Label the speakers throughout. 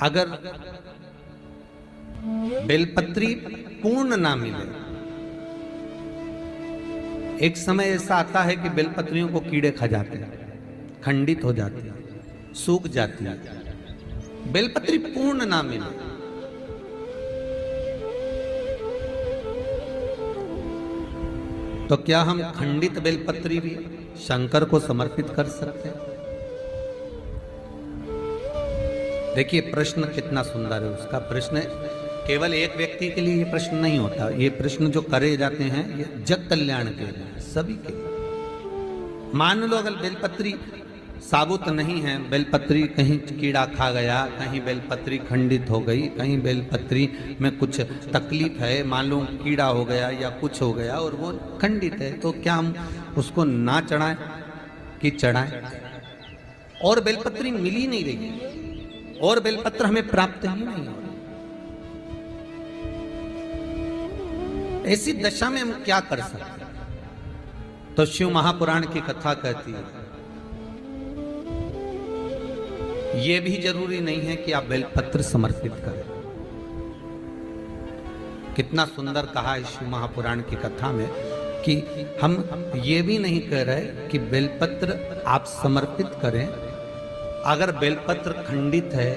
Speaker 1: अगर बेलपत्री पूर्ण ना मिले, एक समय ऐसा आता है कि बेलपत्रियों को कीड़े खा जाते हैं, खंडित हो जाती है, सूख जाती है। बेलपत्री पूर्ण ना मिले तो क्या हम खंडित बेलपत्री भी शंकर को समर्पित कर सकते हैं? देखिए प्रश्न कितना सुंदर है। उसका प्रश्न केवल एक व्यक्ति के लिए ये प्रश्न नहीं होता, ये प्रश्न जो करे जाते हैं ये जग कल्याण के लिए, सभी के लिए। मान लो अगर बेलपत्री साबुत नहीं है, बेलपत्री कहीं कीड़ा खा गया, कहीं बेलपत्री खंडित हो गई, कहीं बेलपत्री में कुछ तकलीफ है, मान लो कीड़ा हो गया या कुछ हो गया और वो खंडित है, तो क्या हम उसको ना चढ़ाएं कि चढ़ाएं? और बेलपत्री मिल ही नहीं रही और बेलपत्र हमें प्राप्त ही नहीं हो, ऐसी दशा में हम क्या कर सकते हैं? तो शिव महापुराण की कथा कहती है यह भी जरूरी नहीं है कि आप बेलपत्र समर्पित करें। कितना सुंदर कहा है शिव महापुराण की कथा में कि हम ये भी नहीं कह रहे कि बेलपत्र आप समर्पित करें। अगर बेलपत्र खंडित है,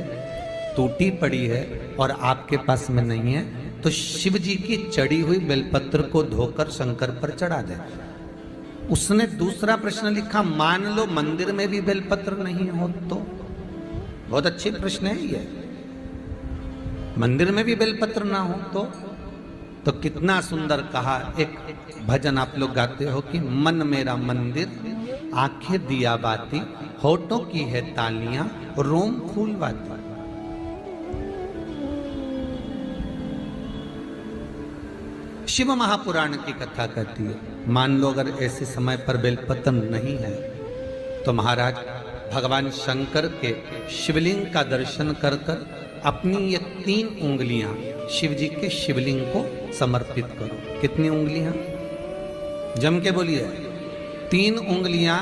Speaker 1: टूटी पड़ी है और आपके पास में नहीं है, तो शिव जी की चढ़ी हुई बेलपत्र को धोकर शंकर पर चढ़ा दे। उसने दूसरा प्रश्न लिखा, मान लो मंदिर में भी बेलपत्र नहीं हो तो? बहुत अच्छी प्रश्न है ये। मंदिर में भी बेलपत्र ना हो तो कितना सुंदर कहा। एक भजन आप लोग गाते हो कि मन मेरा मंदिर, आंखें दिया बाती, होठों की है तालियां, रोम फूलवाती। शिव महापुराण की कथा कहती है मान लो अगर ऐसे समय पर बेलपत्र नहीं है तो महाराज भगवान शंकर के शिवलिंग का दर्शन कर कर अपनी ये 3 उंगलियां शिव जी के शिवलिंग को समर्पित करो। कितनी उंगलियां? जम के बोलिए। 3 उंगलियां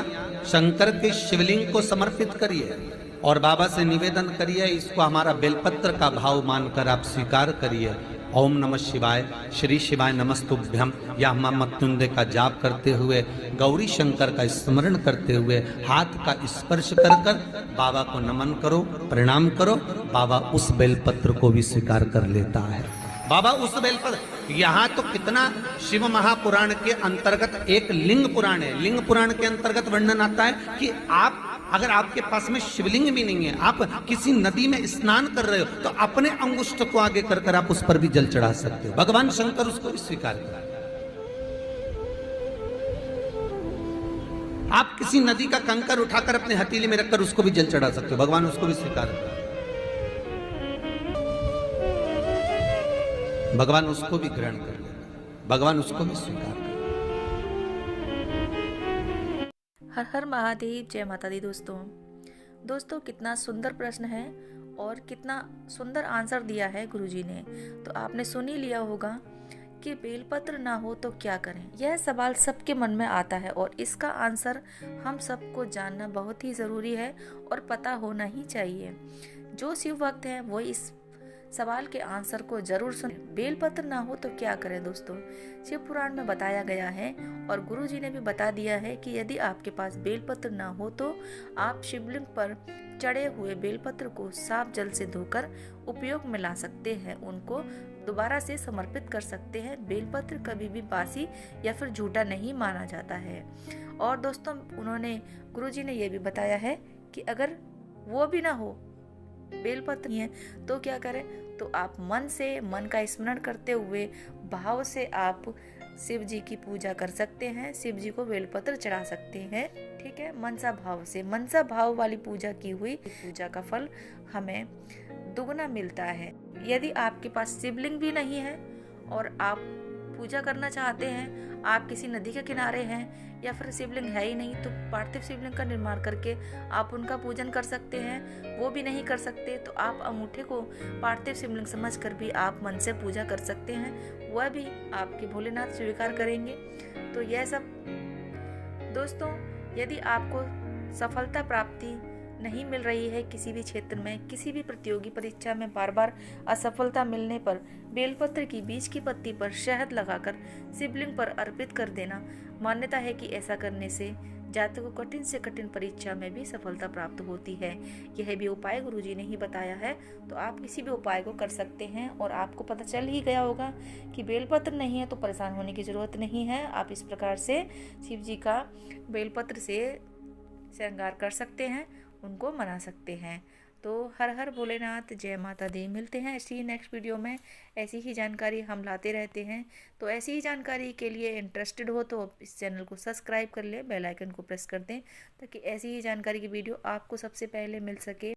Speaker 1: शंकर के शिवलिंग को समर्पित करिए और बाबा से निवेदन करिए, इसको हमारा बेलपत्र का भाव मानकर आप स्वीकार करिए। ओम नमः शिवाय, श्री शिवाय नमस्तुभ्यम या मृत्युंजय का जाप करते हुए, गौरी शंकर का स्मरण करते हुए, हाथ का स्पर्श कर कर बाबा को नमन करो, प्रणाम करो। बाबा उस बेलपत्र को भी स्वीकार कर लेता है। बाबा उस बेलपत्र, यहाँ तो कितना शिव महापुराण के अंतर्गत एक लिंग पुराण है। लिंग पुराण के अंतर्गत वर्णन आता है कि आप अगर आपके पास में शिवलिंग भी नहीं है, आप किसी नदी में स्नान कर रहे हो, तो अपने अंगुष्ठ को आगे कर कर आप उस पर भी जल चढ़ा सकते हो। भगवान शंकर उसको भी स्वीकार कर। आप किसी नदी का कंकर उठाकर अपने हथेली में रखकर उसको भी जल चढ़ा सकते हो, भगवान उसको भी स्वीकार कर। भगवान उसको भी ग्रहण कर लेगा, भगवान उसको भी स्वीकार कर।
Speaker 2: हर हर महादेव, जय माता दी। दोस्तों कितना सुंदर प्रश्न है और कितना सुंदर आंसर दिया है गुरुजी ने। तो आपने सुन ही लिया होगा कि बेलपत्र ना हो तो क्या करें। यह सवाल सबके मन में आता है और इसका आंसर हम सबको जानना बहुत ही जरूरी है और पता होना ही चाहिए। जो शिव भक्त हैं वो इस सवाल के आंसर को जरूर सुने। बेलपत्र ना हो तो क्या करें दोस्तों? शिव पुराण में बताया गया है और गुरुजी ने भी बता दिया है कि यदि आपके पास बेलपत्र ना हो तो आप शिवलिंग पर चढ़े हुए बेलपत्र को साफ जल से धोकर उपयोग में ला सकते हैं, उनको दोबारा से समर्पित कर सकते हैं। बेलपत्र कभी भी बासी या फिर झूठा नहीं माना जाता है। और दोस्तों गुरुजी ने यह भी बताया है कि अगर वो भी ना हो, बेलपत्र नहीं है, तो क्या करें? तो आप मन का स्मरण करते हुए भाव से आप शिव जी की पूजा कर सकते हैं, शिव जी को बेलपत्र चढ़ा सकते हैं। ठीक है, मनसा भाव से, मनसा भाव वाली पूजा की हुई पूजा का फल हमें दुगना मिलता है। यदि आपके पास शिवलिंग भी नहीं है और आप पूजा करना चाहते हैं, आप किसी नदी के किनारे हैं या फिर शिवलिंग है ही नहीं, तो पार्थिव शिवलिंग का निर्माण करके आप उनका पूजन कर सकते हैं। वो भी नहीं कर सकते तो आप अंगूठे को पार्थिव शिवलिंग समझकर भी आप मन से पूजा कर सकते हैं, वह भी आपके भोलेनाथ स्वीकार करेंगे। तो यह सब दोस्तों, यदि आपको सफलता प्राप्ति नहीं मिल रही है किसी भी क्षेत्र में, किसी भी प्रतियोगी परीक्षा में बार बार असफलता मिलने पर बेलपत्र की बीज की पत्ती पर शहद लगाकर शिवलिंग पर अर्पित कर देना। मान्यता है कि ऐसा करने से जातक को कठिन से कठिन परीक्षा में भी सफलता प्राप्त होती है। यह भी उपाय गुरुजी ने ही बताया है, तो आप किसी भी उपाय को कर सकते हैं। और आपको पता चल ही गया होगा कि बेलपत्र नहीं है तो परेशान होने की जरूरत नहीं है। आप इस प्रकार से शिव जी का बेलपत्र से श्रृंगार कर सकते हैं, उनको मना सकते हैं। तो हर हर भोलेनाथ, जय माता दी। मिलते हैं ऐसी ही नेक्स्ट वीडियो में। ऐसी ही जानकारी हम लाते रहते हैं, तो ऐसी ही जानकारी के लिए इंटरेस्टेड हो तो इस चैनल को सब्सक्राइब कर लें, बेल आइकन को प्रेस कर दें, ताकि ऐसी ही जानकारी की वीडियो आपको सबसे पहले मिल सके।